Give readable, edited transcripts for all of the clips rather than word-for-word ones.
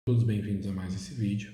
Todos bem-vindos a mais esse vídeo.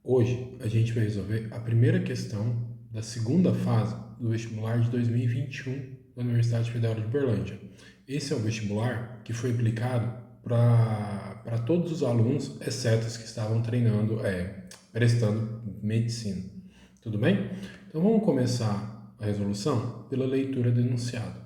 Hoje a gente vai resolver a primeira questão da segunda fase do vestibular de 2021 da Universidade Federal de Uberlândia. Esse é o vestibular que foi aplicado para todos os alunos, exceto os que estavam prestando medicina. Tudo bem? Então vamos começar a resolução pela leitura do enunciado.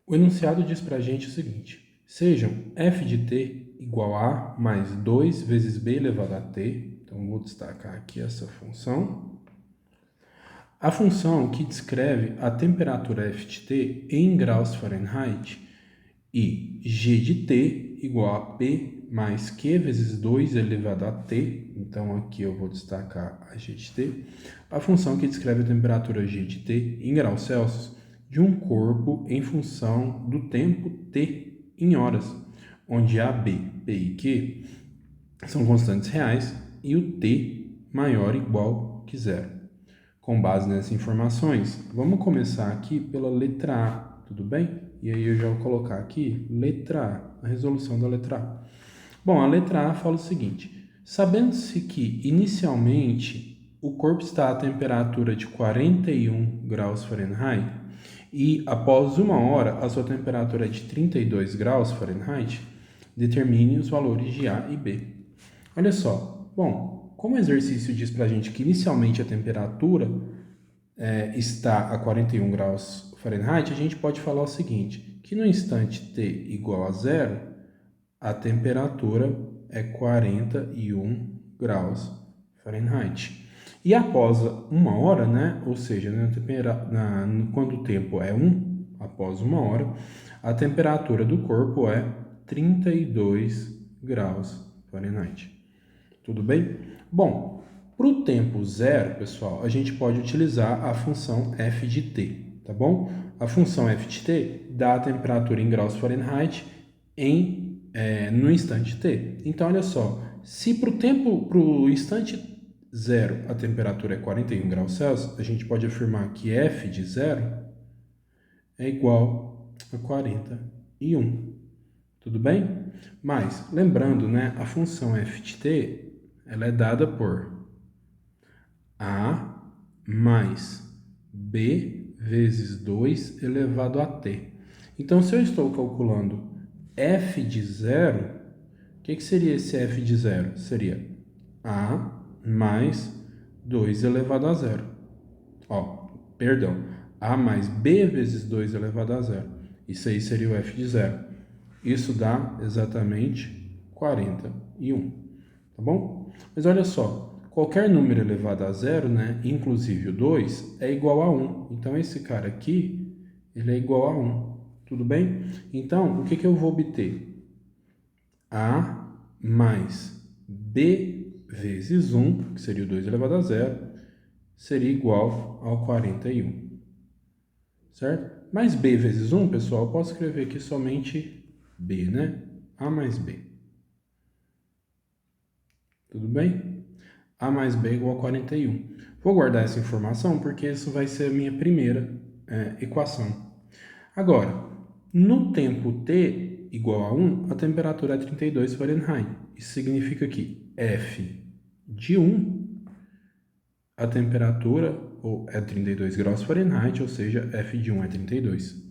O enunciado diz para a gente o seguinte: sejam f de t igual a mais 2 vezes b elevado a t. Então, vou destacar aqui essa função. A função que descreve a temperatura f de t em graus Fahrenheit e g de t igual a p mais q vezes 2 elevado a t. Então, aqui eu vou destacar a g de t. A função que descreve a temperatura g de t em graus Celsius de um corpo em função do tempo t em horas, onde a, b, p e q são constantes reais e o t maior ou igual que zero. Com base nessas informações, vamos começar aqui pela letra A, tudo bem? E aí eu já vou colocar aqui letra A, a resolução da letra A. Bom, a letra A fala o seguinte: sabendo-se que inicialmente o corpo está a temperatura de 41 graus Fahrenheit, e após 1 hora a sua temperatura é de 32 graus Fahrenheit, determine os valores de A e B. Olha só, bom, como o exercício diz para a gente que inicialmente a temperatura está a 41 graus Fahrenheit, a gente pode falar o seguinte, que no instante t igual a zero, a temperatura é 41 graus Fahrenheit. E após 1 hora, né, ou seja, quando o tempo é 1, após 1 hora, a temperatura do corpo é 32 graus Fahrenheit. Tudo bem? Bom, para o tempo zero, pessoal, a gente pode utilizar a função f de t, tá bom? A função f de t dá a temperatura em graus Fahrenheit no instante t. Então, olha só, se para o instante zero a temperatura é 41 graus Celsius, a gente pode afirmar que f de zero é igual a 41. Tudo bem? Mas, lembrando, né, a função f de t ela é dada por a mais b vezes 2 elevado a t. Então, se eu estou calculando f de zero, o que seria esse f de zero? Seria a mais 2 elevado a zero. A mais b vezes 2 elevado a zero. Isso aí seria o f de zero. Isso dá exatamente 41, tá bom? Mas olha só, qualquer número elevado a zero, né, inclusive o 2, é igual a 1. Então, esse cara aqui, ele é igual a 1, tudo bem? Então, o que eu vou obter? A mais b vezes 1, que seria o 2 elevado a zero, seria igual ao 41, certo? Mas b vezes 1, pessoal, eu posso escrever aqui somente b, né? A mais b. Tudo bem? A mais b é igual a 41. Vou guardar essa informação porque isso vai ser a minha primeira equação. Agora, no tempo t igual a 1, a temperatura é 32 Fahrenheit. Isso significa que f de 1, a temperatura é 32 graus Fahrenheit, ou seja, f de 1 é 32.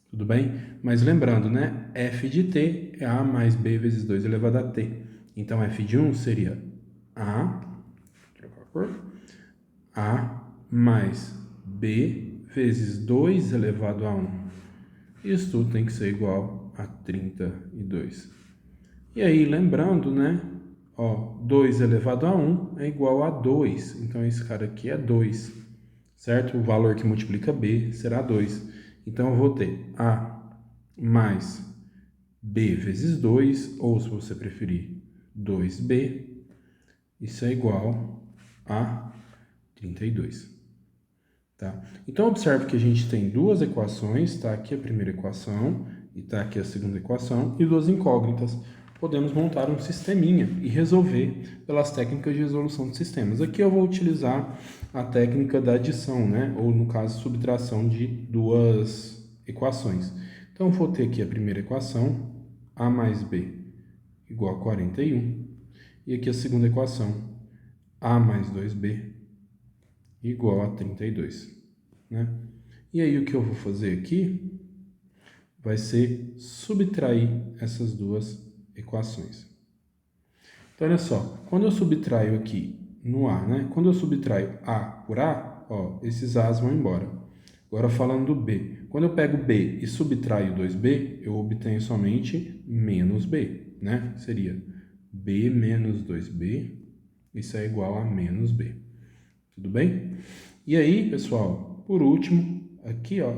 Tudo bem? Mas lembrando, né? f de t é a mais b vezes 2 elevado a t. Então, f de 1 seria a mais b vezes 2 elevado a 1. Isso tudo tem que ser igual a 32. E aí, lembrando, né? 2 elevado a 1 é igual a 2. Então, esse cara aqui é 2, certo? O valor que multiplica b será 2. Então, eu vou ter a mais b vezes 2, ou se você preferir, 2b. Isso é igual a 32. Tá? Então, observe que a gente tem duas equações, está aqui a primeira equação e está aqui a segunda equação, e duas incógnitas. Podemos montar um sisteminha e resolver pelas técnicas de resolução de sistemas. Aqui eu vou utilizar a técnica da adição, né? Ou, no caso, subtração de duas equações. Então, eu vou ter aqui a primeira equação, a mais b igual a 41. E aqui a segunda equação, A mais 2B igual a 32, né? E aí o que eu vou fazer aqui vai ser subtrair essas duas equações. Então, olha só, quando eu subtraio aqui no A, né? Quando eu subtraio A por A, ó, esses A's vão embora. Agora falando do B. Quando eu pego B e subtraio 2B, eu obtenho somente menos B, né? Seria B menos 2B, isso é igual a menos B. Tudo bem? E aí, pessoal, por último, aqui, ó,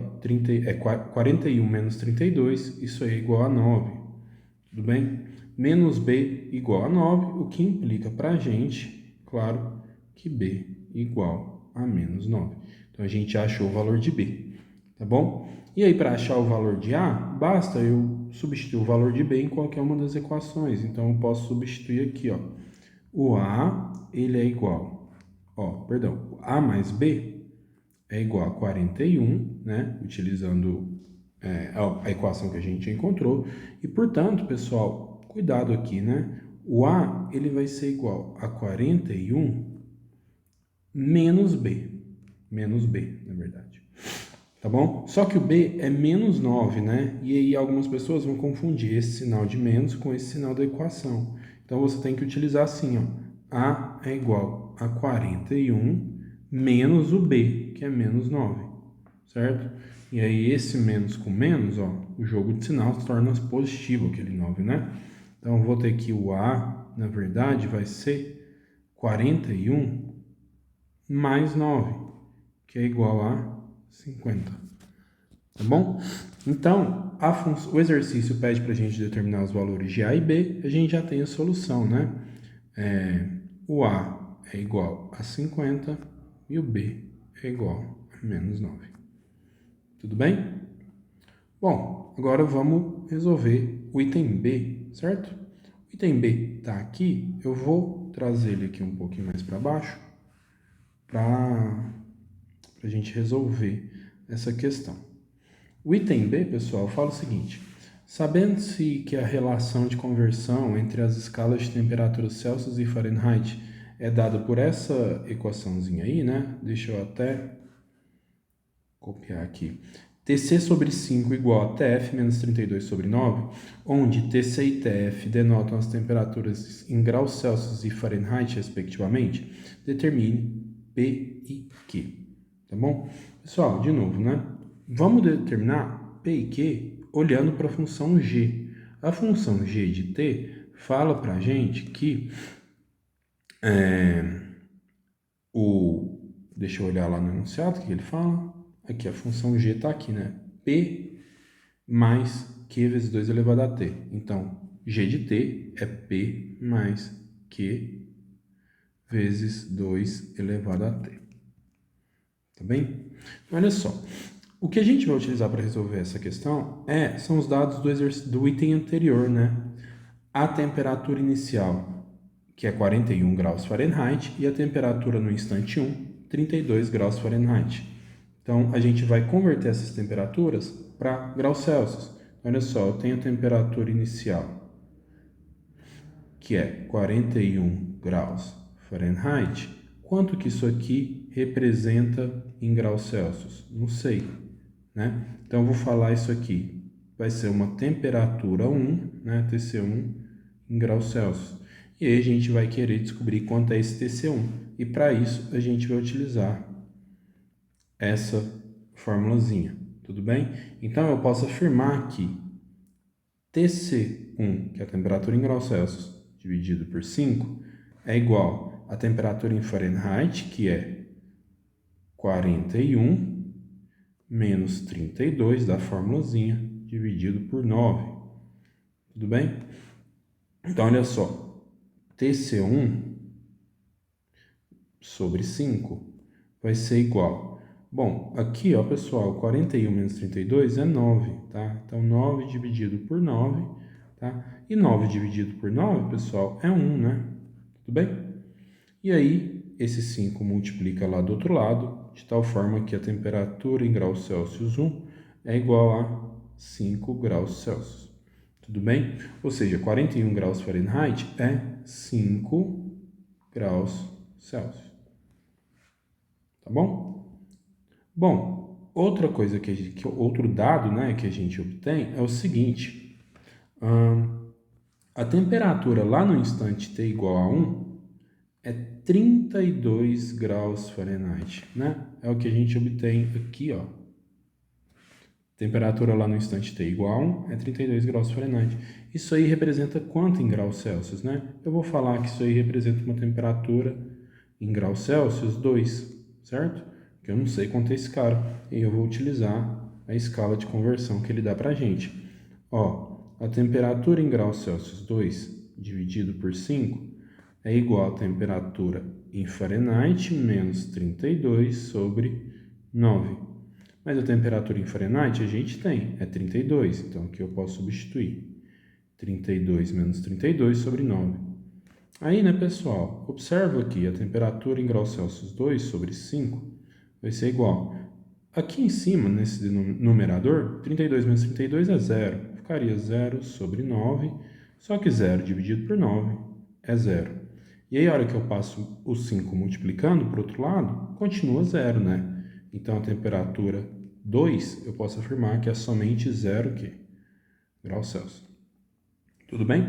41 menos 32, isso é igual a 9. Tudo bem? Menos B igual a 9, o que implica para a gente, claro, que B igual a menos 9. Então, a gente achou o valor de B, tá bom? E aí, para achar o valor de A, basta eu substituir o valor de B em qualquer uma das equações. Então, eu posso substituir aqui, ó. O A, ele é igual, o A mais B é igual a 41, né? Utilizando a equação que a gente encontrou. E, portanto, pessoal, cuidado aqui, né? O A, ele vai ser igual a 41 menos B. Menos B, na verdade. Tá bom? Só que o B é menos 9, né? E aí algumas pessoas vão confundir esse sinal de menos com esse sinal da equação. Então, você tem que utilizar assim, ó. A é igual a 41 menos o B, que é menos 9, certo? E aí, esse menos com menos, ó, o jogo de sinal se torna positivo, aquele 9, né? Então, eu vou ter que o A, na verdade, vai ser 41 mais 9, que é igual a 50. Tá bom? Então, o exercício pede para a gente determinar os valores de A e B, a gente já tem a solução, né? O A é igual a 50 e o B é igual a menos 9. Tudo bem? Bom, agora vamos resolver o item B, certo? O item B está aqui, eu vou trazer ele aqui um pouquinho mais para baixo para a gente resolver essa questão. O item B, pessoal, fala o seguinte: sabendo-se que a relação de conversão entre as escalas de temperatura Celsius e Fahrenheit é dada por essa equaçãozinha aí, né? Deixa eu até copiar aqui. TC sobre 5 igual a TF menos 32 sobre 9, onde TC e TF denotam as temperaturas em graus Celsius e Fahrenheit, respectivamente, determine P e Q. Tá bom? Pessoal, de novo, né? Vamos determinar P e Q olhando para a função G. A função G de T fala para a gente que deixa eu olhar lá no enunciado, o que ele fala? Aqui, a função G está aqui, né? P mais Q vezes 2 elevado a T. Então, G de T é P mais Q vezes 2 elevado a T. Tá bem? Olha só. O que a gente vai utilizar para resolver essa questão são os dados do item anterior, né? A temperatura inicial, que é 41 graus Fahrenheit, e a temperatura no instante 1, 32 graus Fahrenheit. Então, a gente vai converter essas temperaturas para graus Celsius. Olha só, eu tenho a temperatura inicial, que é 41 graus Fahrenheit. Quanto que isso aqui representa em graus Celsius? Não sei, né? Então, eu vou falar isso aqui. Vai ser uma temperatura 1, né? TC1 em graus Celsius. E aí a gente vai querer descobrir quanto é esse TC1. E para isso, a gente vai utilizar essa formulazinha, tudo bem? Então, eu posso afirmar que TC1, que é a temperatura em graus Celsius, dividido por 5, é igual à temperatura em Fahrenheit, que é 41 menos 32 da formulazinha, dividido por 9. Tudo bem? Então, olha só. TC1 sobre 5 vai ser igual. Bom, aqui, ó, pessoal, 41 menos 32 é 9, tá? Então, 9 dividido por 9, tá? E 9 dividido por 9, pessoal, é 1, né? Tudo bem? E aí, esse 5 multiplica lá do outro lado, de tal forma que a temperatura em graus Celsius 1 é igual a 5 graus Celsius. Tudo bem? Ou seja, 41 graus Fahrenheit é 5 graus Celsius. Tá bom? Bom, outra coisa outro dado, né, que a gente obtém é o seguinte. A temperatura lá no instante t igual a 1 é 32 graus Fahrenheit, né? É o que a gente obtém aqui, ó. Temperatura lá no instante t igual a 1 é 32 graus Fahrenheit. Isso aí representa quanto em graus Celsius, né? Eu vou falar que isso aí representa uma temperatura em graus Celsius 2, certo? Que eu não sei quanto é esse cara. E eu vou utilizar a escala de conversão que ele dá pra gente. Ó, a temperatura em graus Celsius 2 dividido por 5 é igual à temperatura em Fahrenheit menos 32 sobre 9. Mas a temperatura em Fahrenheit a gente tem, é 32, então aqui eu posso substituir 32 menos 32 sobre 9. Aí, né, pessoal, observa aqui, a temperatura em graus Celsius 2 sobre 5 vai ser igual. Aqui em cima, nesse numerador, 32 menos 32 é 0, ficaria 0 sobre 9, só que 0 dividido por 9 é 0. E aí, a hora que eu passo o 5 multiplicando para o outro lado, continua 0, né? Então, a temperatura 2, eu posso afirmar que é somente 0 graus Celsius. Tudo bem?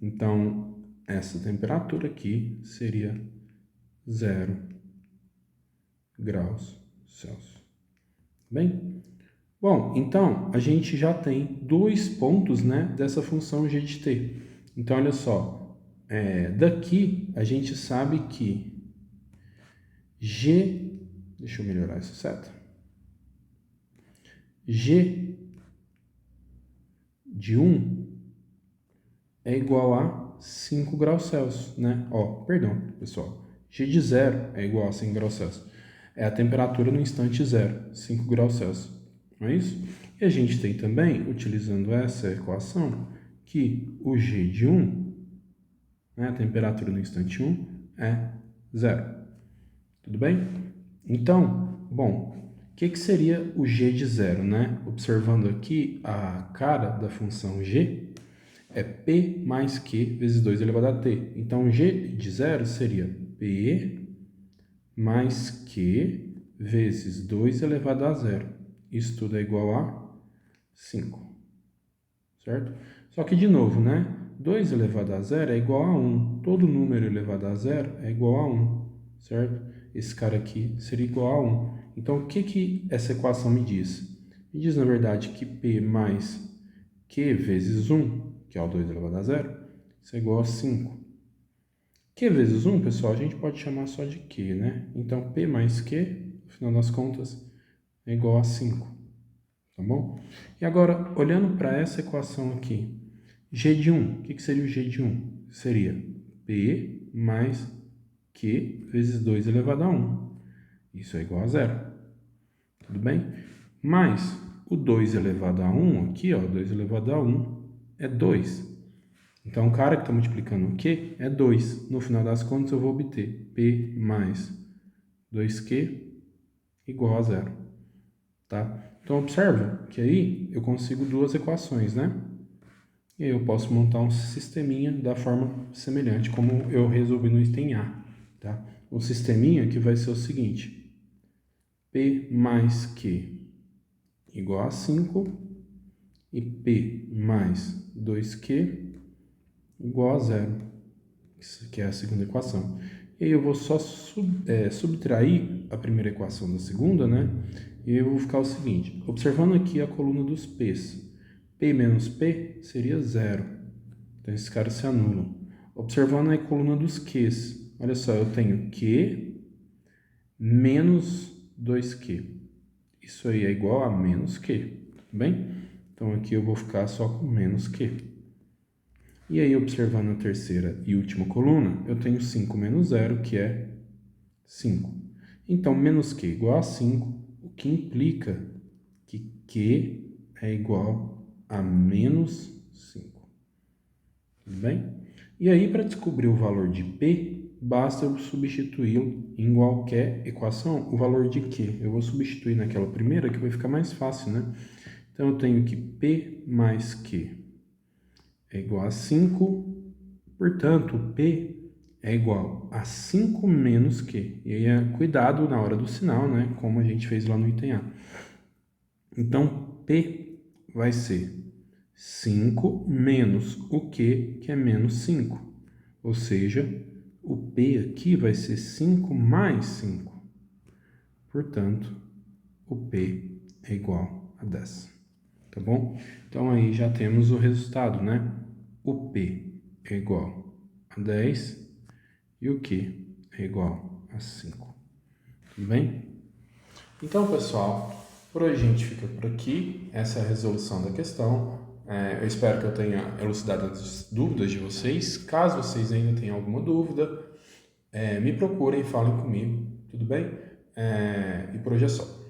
Então, essa temperatura aqui seria 0 graus Celsius. Bem? Bom, então, a gente já tem 2 pontos, né, dessa função g de t. Então, olha só, daqui a gente sabe que g... Deixa eu melhorar essa seta. G de 1 é igual a 5 graus Celsius, né? Ó, perdão, pessoal. G de 0 é igual a 5 graus Celsius. É a temperatura no instante 0, 5 graus Celsius. Não é isso? E a gente tem também, utilizando essa equação, que o G de 1, né, a temperatura no instante 1, é 0. Tudo bem? Então, bom, o que seria o G de 0, né? Observando aqui a cara da função G, é P mais Q vezes 2 elevado a T. Então, G de 0 seria P mais Q vezes 2 elevado a 0. Isso tudo é igual a 5. Certo? Só que, de novo, né? 2 elevado a 0 é igual a 1. Todo número elevado a 0 é igual a 1. Certo? Esse cara aqui seria igual a 1. Então, o que essa equação me diz? Me diz, na verdade, que P mais Q vezes 1, que é o 2 elevado a 0, isso é igual a 5. Q vezes 1, pessoal, a gente pode chamar só de Q, né? Então, P mais Q, no final das contas, é igual a 5. Tá bom? E agora, olhando para essa equação aqui, G de 1, o que seria o G de 1? Seria P mais Q vezes 2 elevado a 1. Isso é igual a 0. Tudo bem? Mas o 2 elevado a 1 aqui, ó, 2 elevado a 1 é 2. Então, o cara que está multiplicando o Q é 2. No final das contas, eu vou obter P mais 2Q igual a 0. Tá? Então, observa que aí eu consigo duas equações, né? E aí eu posso montar um sisteminha da forma semelhante como eu resolvi no item A. Tá? O sisteminha que vai ser o seguinte. P mais Q igual a 5 e P mais 2Q igual a 0. Isso aqui é a segunda equação. E aí eu vou só subtrair a primeira equação da segunda, né? E eu vou ficar o seguinte, observando aqui a coluna dos P's. P menos P seria 0. Então, esses caras se anulam. Observando a coluna dos Q's. Olha só, eu tenho Q menos 2Q. Isso aí é igual a menos Q, tudo bem? Então, aqui eu vou ficar só com menos Q. E aí, observando a terceira e última coluna, eu tenho 5 menos 0, que é 5. Então, menos Q igual a 5, o que implica que Q é igual a menos 5. Tudo bem? E aí, para descobrir o valor de P, basta eu substituí-lo em qualquer equação, o valor de Q. Eu vou substituir naquela primeira, que vai ficar mais fácil, né? Então, eu tenho que P mais Q é igual a 5, portanto, P é igual a 5 menos Q. E aí, cuidado na hora do sinal, né? Como a gente fez lá no item A. Então, P vai ser 5 menos o Q, que é menos 5. Ou seja, o P aqui vai ser 5 mais 5. Portanto, o P é igual a 10. Tá bom? Então, aí já temos o resultado, né? O P é igual a 10 e o Q é igual a 5. Tudo bem? Então, pessoal, por hoje a gente fica por aqui. Essa é a resolução da questão. Eu espero que eu tenha elucidado as dúvidas de vocês. Caso vocês ainda tenham alguma dúvida, me procurem e falem comigo, tudo bem? E por hoje é só.